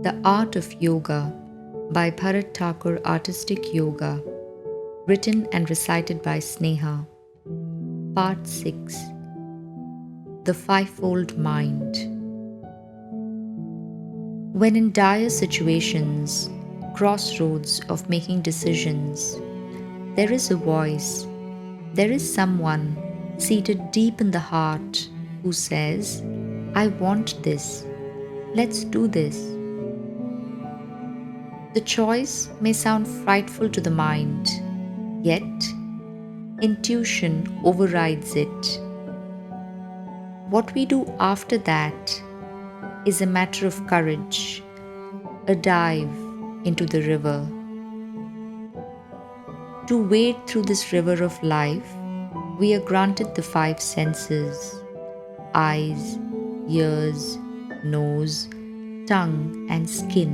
The Art of Yoga by Bharat Thakur Artistic Yoga, written and recited by Sneha. Part 6. The Fivefold Mind. When in dire situations, crossroads of making decisions, there is a voice, there is someone seated deep in the heart who says, "I want this, let's do this." The choice may sound frightful to the mind, yet intuition overrides it. What we do after that is a matter of courage, a dive into the river. To wade through this river of life, we are granted the five senses: eyes, ears, nose, tongue, and skin,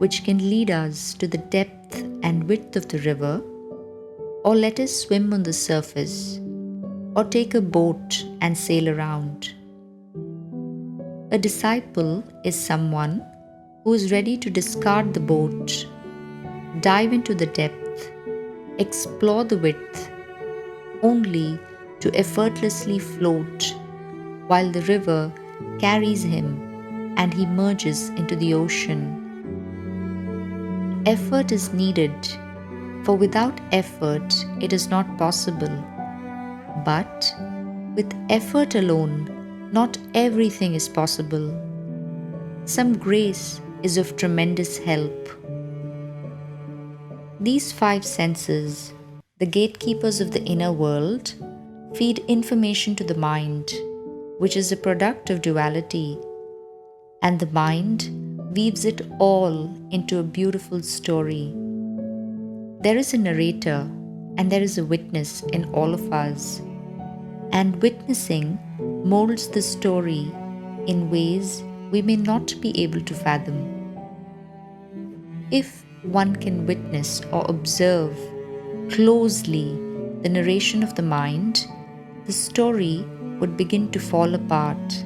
which can lead us to the depth and width of the river, or let us swim on the surface, or take a boat and sail around. A disciple is someone who is ready to discard the boat, dive into the depth, explore the width, only to effortlessly float while the river carries him and he merges into the ocean. Effort is needed, for without effort it is not possible. But with effort alone, not everything is possible. Some grace is of tremendous help. These five senses, the gatekeepers of the inner world, feed information to the mind, which is a product of duality, and the mind weaves it all into a beautiful story. There is a narrator and there is a witness in all of us, and witnessing molds the story in ways we may not be able to fathom. If one can witness or observe closely the narration of the mind, the story would begin to fall apart,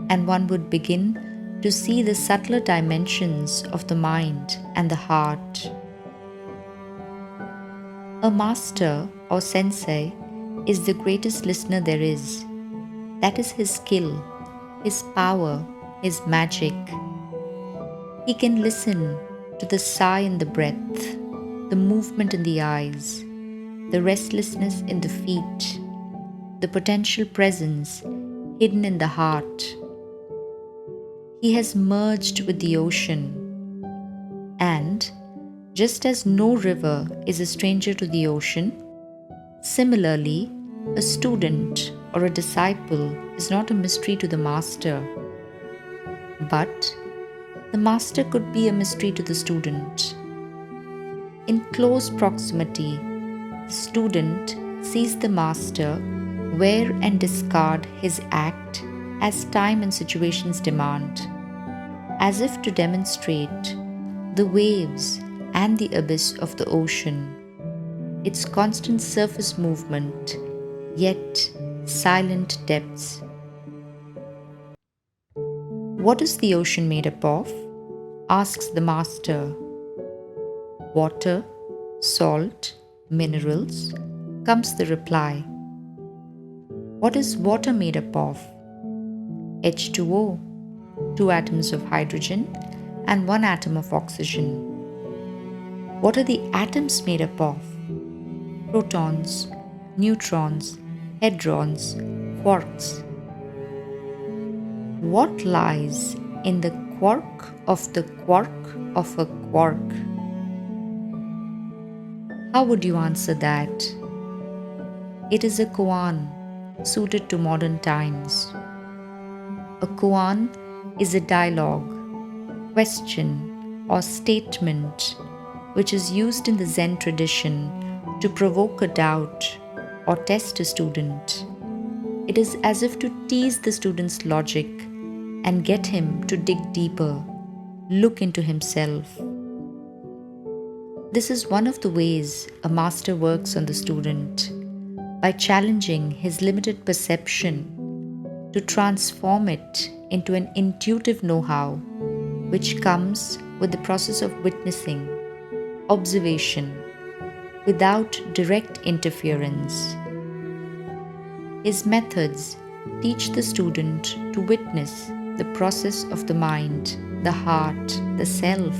and one would begin to see the subtler dimensions of the mind and the heart. A master or sensei is the greatest listener there is. That is his skill, his power, his magic. He can listen to the sigh in the breath, the movement in the eyes, the restlessness in the feet, the potential presence hidden in the heart. He has merged with the ocean, and just as no river is a stranger to the ocean, similarly, a student or a disciple is not a mystery to the master, but the master could be a mystery to the student. In close proximity, the student sees the master wear and discard his act as time and situations demand, as if to demonstrate the waves and the abyss of the ocean, its constant surface movement, yet silent depths. "What is the ocean made up of?" asks the master. "Water, salt, minerals," comes the reply. "What is water made up of?" H2O, 2 atoms of hydrogen and 1 atom of oxygen. "What are the atoms made up of?" Protons, neutrons, hadrons, quarks. "What lies in the quark of the quark of a quark?" How would you answer that? It is a koan suited to modern times. A koan is a dialogue, question, or statement which is used in the Zen tradition to provoke a doubt or test a student. It is as if to tease the student's logic and get him to dig deeper, look into himself. This is one of the ways a master works on the student, by challenging his limited perception to transform it into an intuitive know-how which comes with the process of witnessing, observation, without direct interference. His methods teach the student to witness the process of the mind, the heart, the self.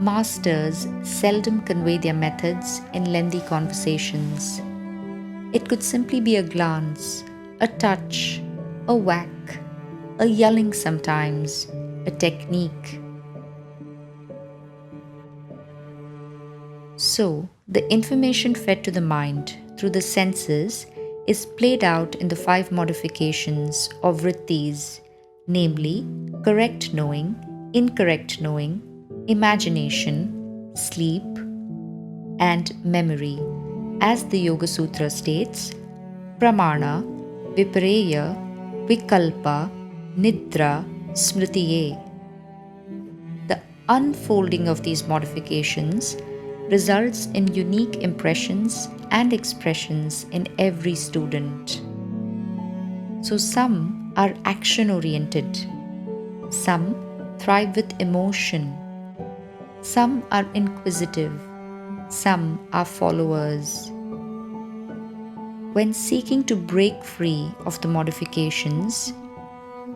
Masters seldom convey their methods in lengthy conversations. It could simply be a glance, a touch, a whack, a yelling sometimes, a technique. So, the information fed to the mind through the senses is played out in the 5 modifications or vrittis, namely correct knowing, incorrect knowing, imagination, sleep, and memory. As the Yoga Sutra states, pramana, vipareya, vikalpa, nidra, smritiye. The unfolding of these modifications results in unique impressions and expressions in every student. So some are action-oriented, some thrive with emotion, some are inquisitive, some are followers. When seeking to break free of the modifications,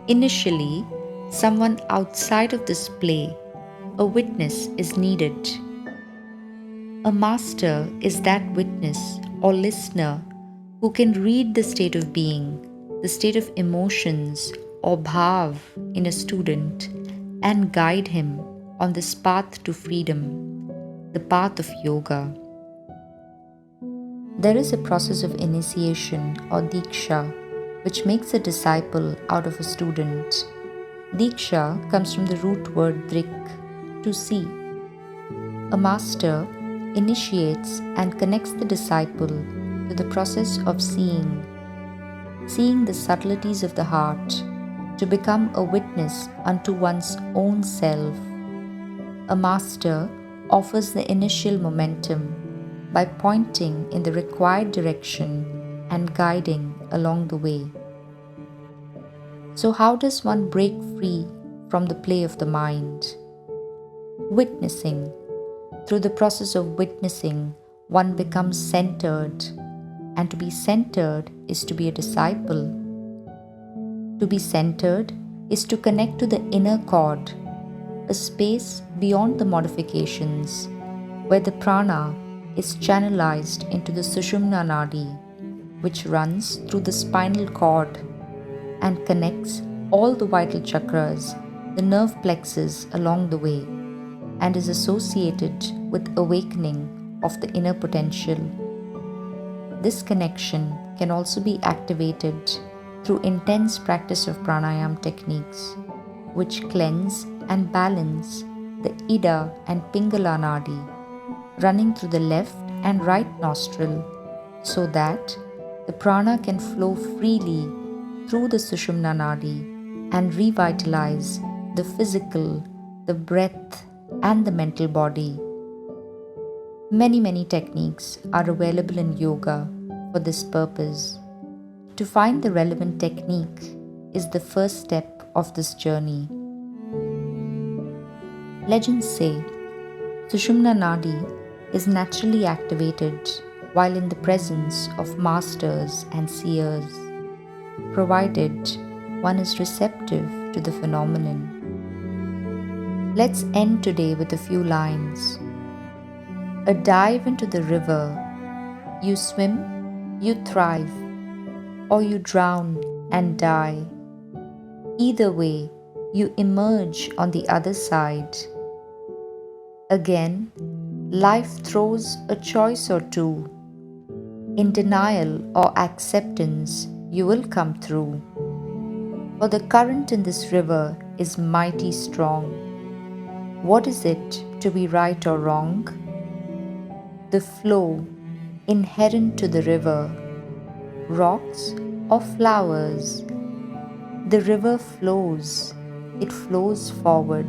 initially someone outside of this play, a witness, is needed. A master is that witness or listener who can read the state of being, the state of emotions or bhav in a student and guide him on this path to freedom, the path of yoga. There is a process of initiation or diksha which makes a disciple out of a student. Diksha comes from the root word drik, to see. A master initiates and connects the disciple to the process of seeing the subtleties of the heart, to become a witness unto one's own self. A master offers the initial momentum by pointing in the required direction and guiding along the way. So how does one break free from the play of the mind? Witnessing. Through the process of witnessing, one becomes centered, and to be centered is to be a disciple. To be centered is to connect to the inner chord, a space beyond the modifications, where the prana is channelized into the sushmna nadi, which runs through the spinal cord and connects all the vital chakras, the nerve plexus along the way, and is associated with awakening of the inner potential. This connection can also be activated through intense practice of pranayama techniques, which cleanse and balance the ida and pingala nadi, running through the left and right nostril, so that the prana can flow freely through the sushmna nadi and revitalize the physical, the breath, and the mental body. Many techniques are available in yoga for this purpose. To find the relevant technique is the first step of this journey. Legends say sushmna nadi is naturally activated while in the presence of masters and seers, provided one is receptive to the phenomenon. Let's end today with a few lines. A dive into the river. You swim, you thrive, or you drown and die. Either way, you emerge on the other side. Again, life throws a choice or two. In denial or acceptance, you will come through. For the current in this river is mighty strong. What is it to be right or wrong? The flow inherent to the river, rocks or flowers. The river flows, it flows forward.